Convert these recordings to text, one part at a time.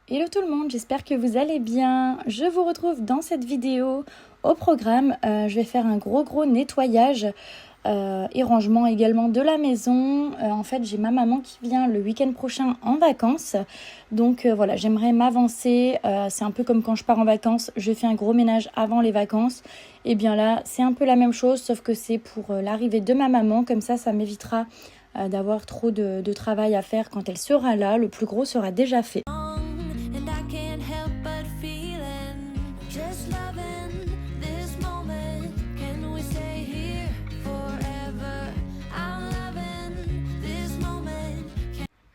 Hello tout le monde, j'espère que vous allez bien. Je vous retrouve dans cette vidéo. Au programme, je vais faire un gros nettoyage et rangement également de la maison. En fait, j'ai ma maman qui vient le week-end prochain en vacances. Donc voilà, j'aimerais m'avancer. C'est un peu comme quand je pars en vacances, je fais un gros ménage avant les vacances. Et bien là, c'est un peu la même chose, sauf que c'est pour l'arrivée de ma maman. Comme ça m'évitera d'avoir trop de travail à faire quand elle sera là. Le plus gros sera déjà fait.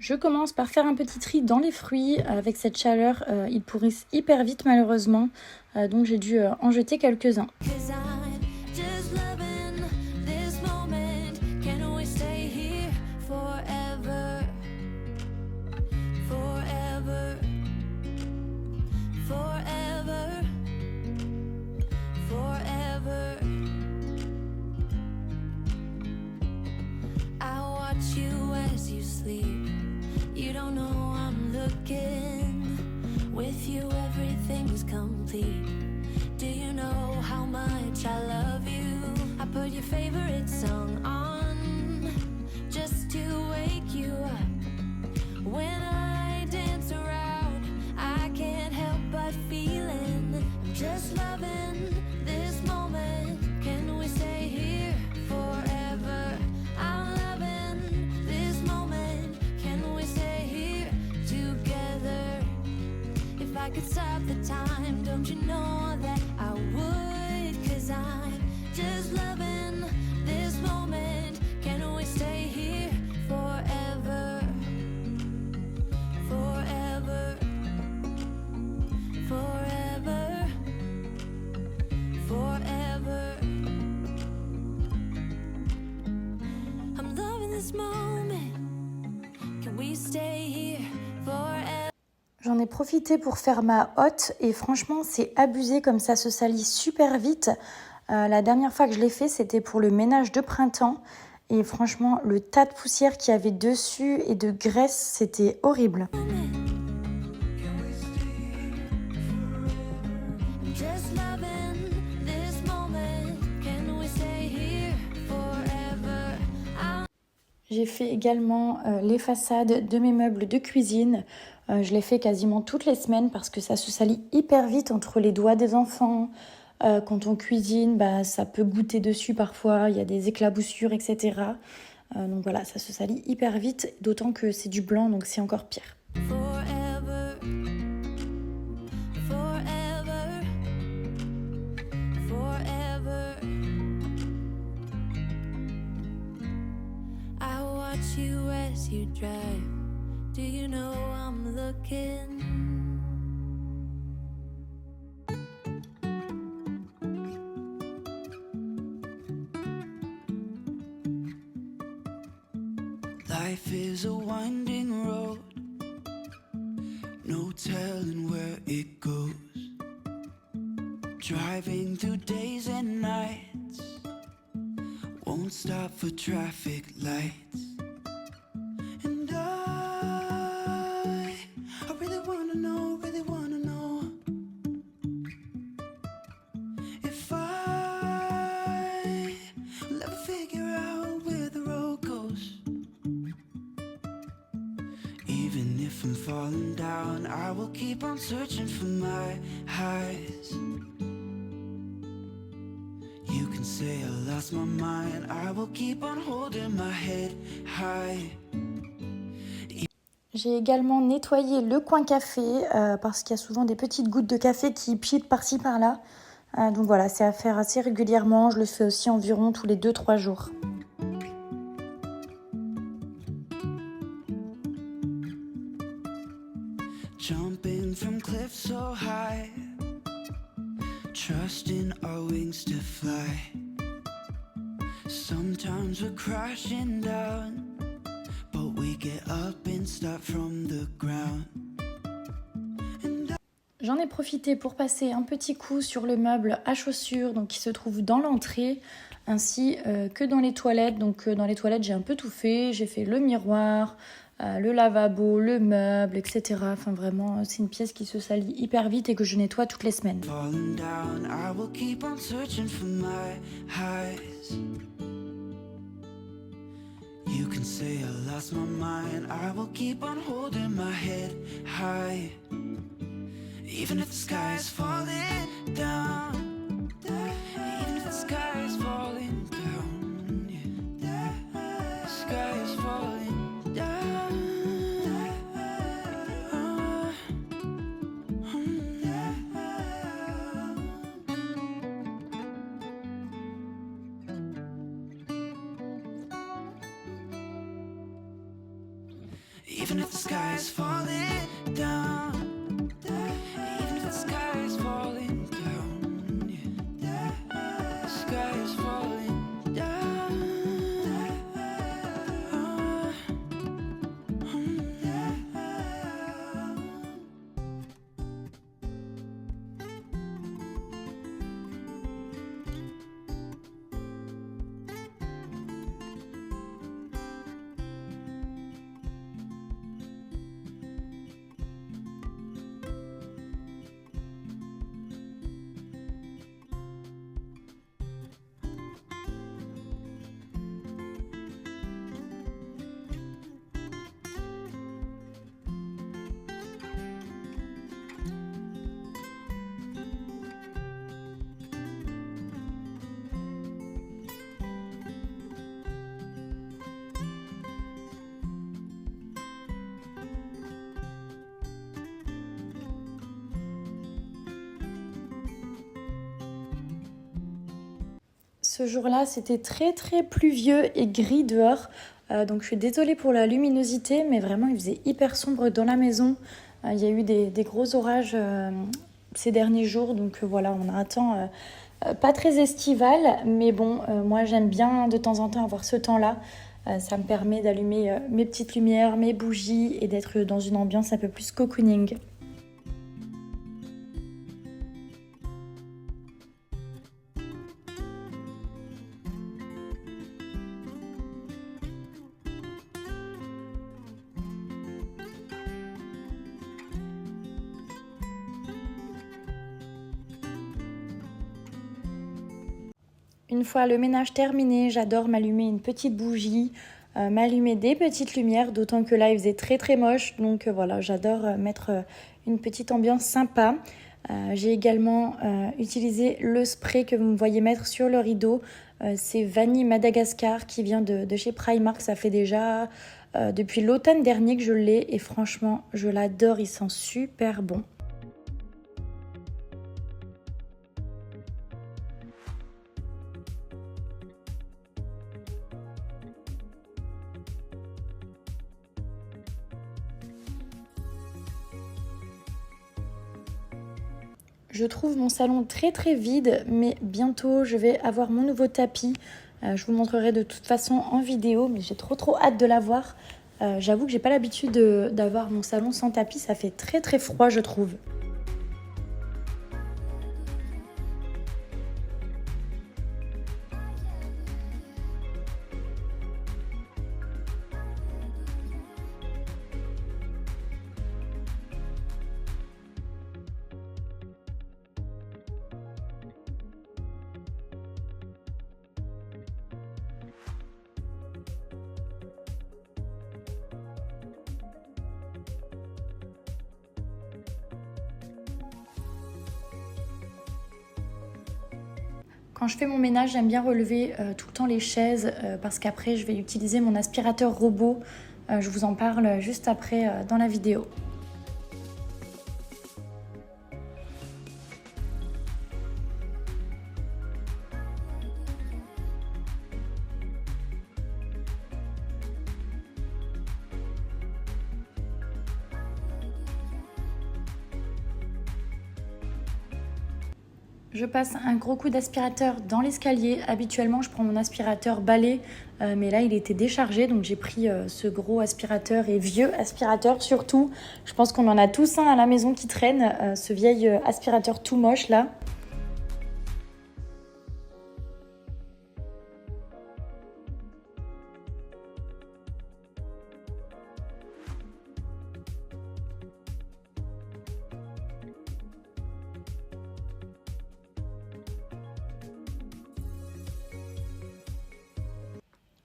Je commence par faire un petit tri dans les fruits. Avec cette chaleur, ils pourrissent hyper vite malheureusement. Donc j'ai dû en jeter quelques-uns. You don't know I'm looking. With you everything's complete. Do you know how much I love you? I put your favorite song on just to wake you up. When I dance around, I can't help but feeling. I'm just loving this moment. Can we stay here forever? I'm loving this moment. Can we stay here together? If I could stop the time, don't you know that I would? 'Cause I'm just loving this moment. Can we stay here forever? Forever. Forever. Forever. I'm loving this moment. Can we stay here forever? J'en ai profité pour faire ma hotte et franchement c'est abusé comme ça se salit super vite. La dernière fois que je l'ai fait c'était pour le ménage de printemps et franchement le tas de poussière qu'il y avait dessus et de graisse c'était horrible. J'ai fait également les façades de mes meubles de cuisine. Je les fais quasiment toutes les semaines parce que ça se salit hyper vite entre les doigts des enfants. Quand on cuisine, ça peut goûter dessus parfois, il y a des éclaboussures, etc. Donc voilà, ça se salit hyper vite, d'autant que c'est du blanc, donc c'est encore pire. You as you drive, do you know I'm looking? Life is a winding road, no telling where it goes. Driving through days and nights, won't stop for traffic lights. I'm falling down, I will keep on searching for my highs. You can say I lost my mind, I will keep on holding my head high. J'ai également nettoyé le coin café parce qu'il y a souvent des petites gouttes de café qui pilent par-ci par-là. Donc voilà, c'est à faire assez régulièrement, je le fais aussi environ tous les 2-3 jours. Jumping from cliffs so high, trusting our wings to fly. Sometimes we're crashing down, but we get up and start from the ground. J'en ai profité pour passer un petit coup sur le meuble à chaussures donc qui se trouve dans l'entrée ainsi que dans les toilettes. Donc dans les toilettes j'ai un peu tout fait, j'ai fait le miroir, le lavabo, le meuble, etc. Enfin vraiment, c'est une pièce qui se salit hyper vite et que je nettoie toutes les semaines. Falling down, I will keep on searching for my highs. You can say I lost my mind, I will keep on holding my head high. Even if the sky is falling down, even if the sky is falling down, yeah. The sky is falling down. Even if the sky is falling down, even if the sky is falling down, yeah. The sky is falling down. Ce jour-là, c'était très très pluvieux et gris dehors. Donc je suis désolée pour la luminosité, mais vraiment il faisait hyper sombre dans la maison. Il y a eu des gros orages ces derniers jours, donc voilà, on a un temps pas très estival, mais bon, moi j'aime bien de temps en temps avoir ce temps-là. Ça me permet d'allumer mes petites lumières, mes bougies et d'être dans une ambiance un peu plus cocooning. Une fois le ménage terminé, j'adore m'allumer une petite bougie, m'allumer des petites lumières, d'autant que là il faisait très très moche, donc voilà, j'adore mettre une petite ambiance sympa. J'ai également utilisé le spray que vous me voyez mettre sur le rideau, c'est Vanille Madagascar qui vient de chez Primark. Ça fait déjà depuis l'automne dernier que je l'ai et franchement je l'adore, il sent super bon. Je trouve mon salon très très vide, mais bientôt je vais avoir mon nouveau tapis. Je vous montrerai de toute façon en vidéo, mais j'ai trop hâte de l'avoir. J'avoue que j'ai pas l'habitude d'avoir mon salon sans tapis, ça fait très très froid je trouve. Quand je fais mon ménage, j'aime bien relever tout le temps les chaises parce qu'après je vais utiliser mon aspirateur robot. Je vous en parle juste après dans la vidéo. Je passe un gros coup d'aspirateur dans l'escalier. Habituellement, je prends mon aspirateur balai, mais là, il était déchargé. Donc, j'ai pris ce gros aspirateur et vieux aspirateur surtout. Je pense qu'on en a tous un à la maison qui traîne, ce vieil aspirateur tout moche là.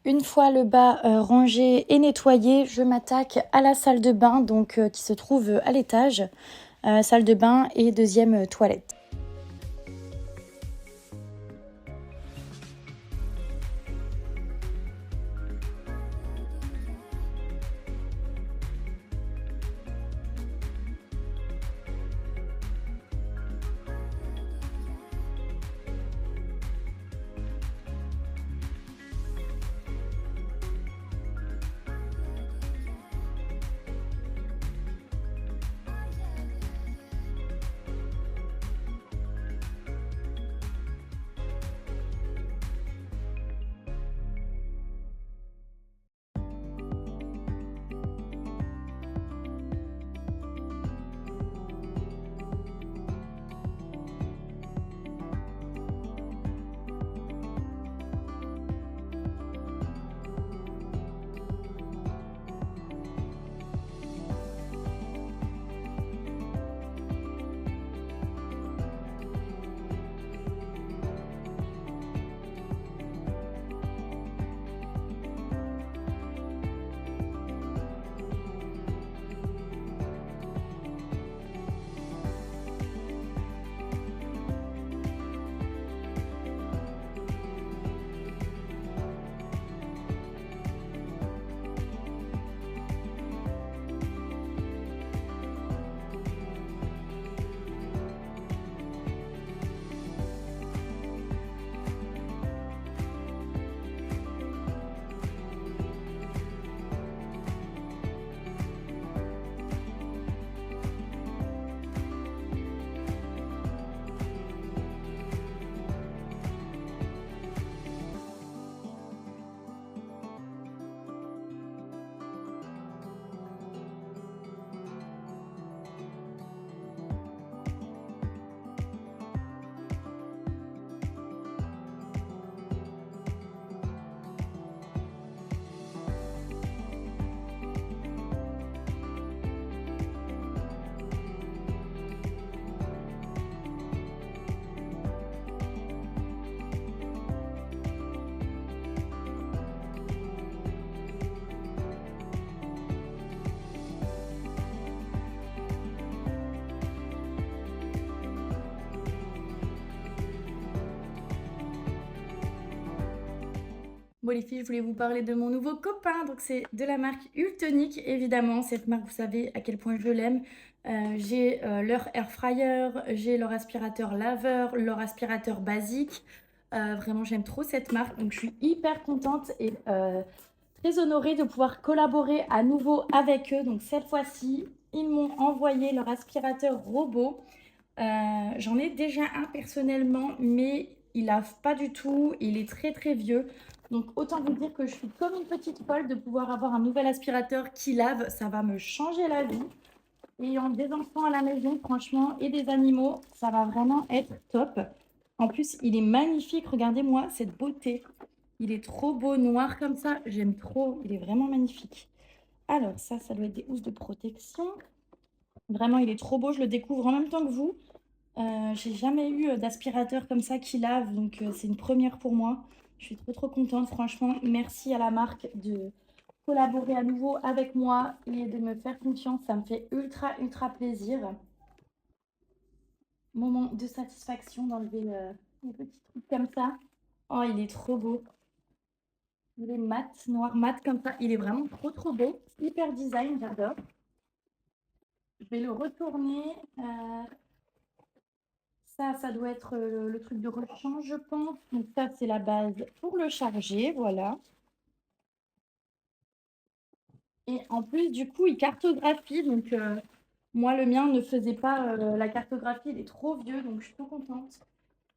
Une fois le bas rangé et nettoyé, je m'attaque à la salle de bain donc, qui se trouve à l'étage. Salle de bain et deuxième toilette. Bon les filles, je voulais vous parler de mon nouveau copain, donc c'est de la marque Ultonic, évidemment, cette marque vous savez à quel point je l'aime. J'ai leur air fryer, j'ai leur aspirateur laveur, leur aspirateur basique, vraiment j'aime trop cette marque, donc je suis hyper contente et très honorée de pouvoir collaborer à nouveau avec eux. Donc cette fois-ci, ils m'ont envoyé leur aspirateur robot. J'en ai déjà un personnellement, mais il lave pas du tout, il est très très vieux. Donc autant vous dire que je suis comme une petite folle de pouvoir avoir un nouvel aspirateur qui lave, ça va me changer la vie. Ayant des enfants à la maison, franchement, et des animaux, ça va vraiment être top. En plus, il est magnifique, regardez-moi cette beauté. Il est trop beau, noir comme ça, j'aime trop, il est vraiment magnifique. Alors ça doit être des housses de protection. Vraiment, il est trop beau, je le découvre en même temps que vous. J'ai jamais eu d'aspirateur comme ça qui lave, donc c'est une première pour moi. Je suis trop contente, franchement. Merci à la marque de collaborer à nouveau avec moi et de me faire confiance. Ça me fait ultra plaisir. Moment de satisfaction d'enlever les petits trucs comme ça. Oh, il est trop beau. Il est mat, noir mat comme ça. Il est vraiment trop beau. Hyper design, j'adore. Je vais le retourner. Ça doit être le truc de rechange, je pense. Donc ça, c'est la base pour le charger, voilà. Et en plus, du coup, il cartographie. Donc moi, le mien ne faisait pas la cartographie. Il est trop vieux, donc je suis trop contente.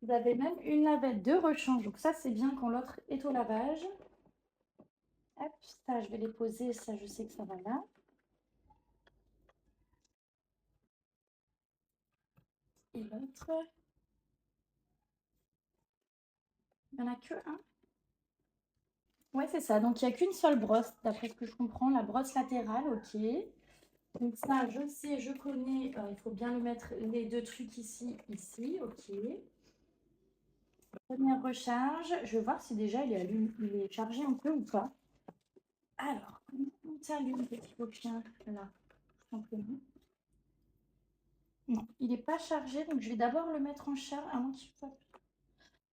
Vous avez même une lavette de rechange. Donc ça, c'est bien quand l'autre est au lavage. Hop, ça, je vais les poser. Ça, je sais que ça va là. Et l'autre, il n'y en a que un. Ouais, c'est ça. Donc, il n'y a qu'une seule brosse, d'après ce que je comprends. La brosse latérale, ok. Donc ça, je sais, je connais. Il faut bien le mettre, les deux trucs ici, ok. Première recharge, je vais voir si déjà il est chargé un peu ou pas. Alors, on s'allume petit coquin là, simplement. Non, il n'est pas chargé, donc je vais d'abord le mettre en charge. Ah non,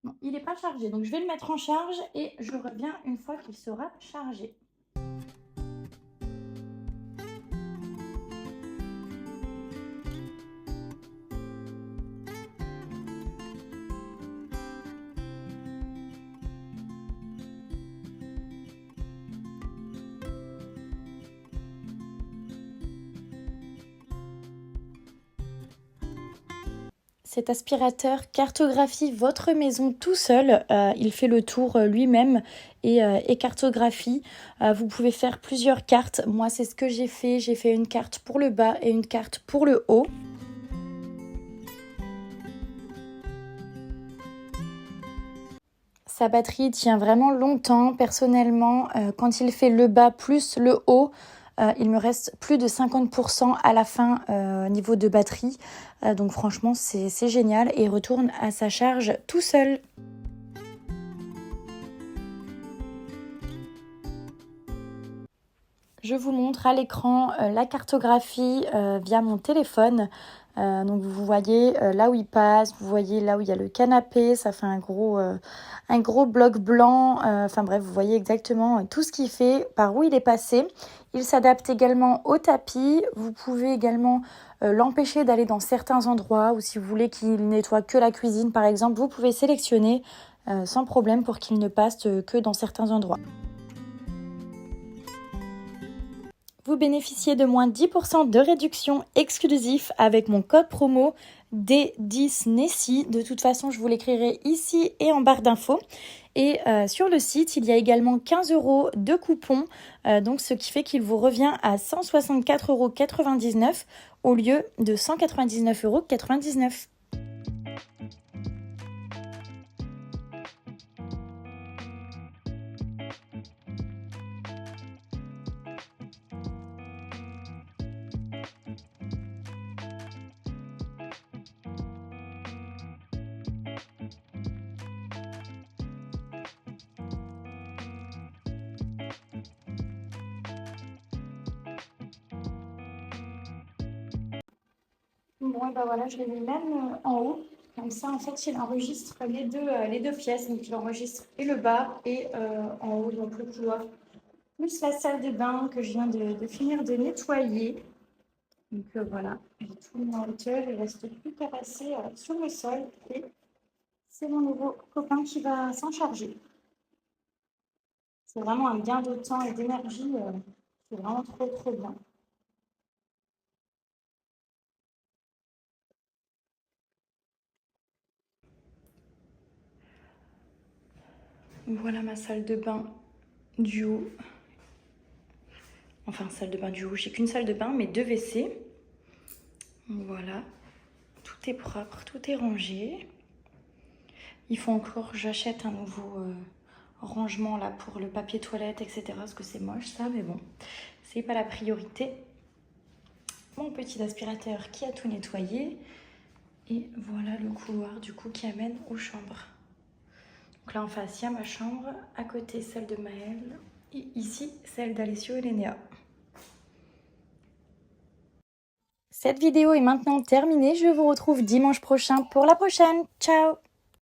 non, il n'est pas chargé, donc je vais le mettre en charge et je reviens une fois qu'il sera chargé. Cet aspirateur cartographie votre maison tout seul. Il fait le tour lui-même et cartographie. Vous pouvez faire plusieurs cartes. Moi, c'est ce que j'ai fait. J'ai fait une carte pour le bas et une carte pour le haut. Sa batterie tient vraiment longtemps. Personnellement, quand il fait le bas plus le haut, il me reste plus de 50% à la fin niveau de batterie. Donc franchement, c'est génial et il retourne à sa charge tout seul. Je vous montre à l'écran la cartographie via mon téléphone. Donc vous voyez là où il passe, vous voyez là où il y a le canapé, ça fait un gros bloc blanc. Enfin bref, vous voyez exactement tout ce qu'il fait, par où il est passé. Il s'adapte également au tapis. Vous pouvez également l'empêcher d'aller dans certains endroits ou si vous voulez qu'il nettoie que la cuisine par exemple, vous pouvez sélectionner sans problème pour qu'il ne passe que dans certains endroits. Vous bénéficiez de moins 10% de réduction exclusif avec mon code promo D10Nessie. De toute façon, je vous l'écrirai ici et en barre d'infos. Et sur le site, il y a également 15 € de coupons, donc ce qui fait qu'il vous revient à 164,99 € au lieu de 199,99 €. Bon, et ben voilà, je l'ai mis même en haut. Comme ça, en fait, il enregistre les deux pièces. Donc, il enregistre et le bas et en haut, donc le couloir. Plus la salle de bain que je viens de finir de nettoyer. Donc voilà, j'ai tout mis en hauteur. Il ne reste plus qu'à passer sur le sol. Et c'est mon nouveau copain qui va s'en charger. C'est vraiment un gain de temps et d'énergie. C'est vraiment trop, trop bien. Voilà ma salle de bain du haut. Enfin, salle de bain du haut. J'ai qu'une salle de bain, mais 2 WC. Voilà. Tout est propre, tout est rangé. Il faut encore, j'achète un nouveau rangement là pour le papier toilette, etc. Parce que c'est moche ça, mais bon, c'est pas la priorité. Mon petit aspirateur qui a tout nettoyé. Et voilà le couloir du coup qui amène aux chambres. Donc là en face, il y a ma chambre, à côté celle de Maëlle et ici celle d'Alessio et Lénéa. Cette vidéo est maintenant terminée. Je vous retrouve dimanche prochain pour la prochaine. Ciao!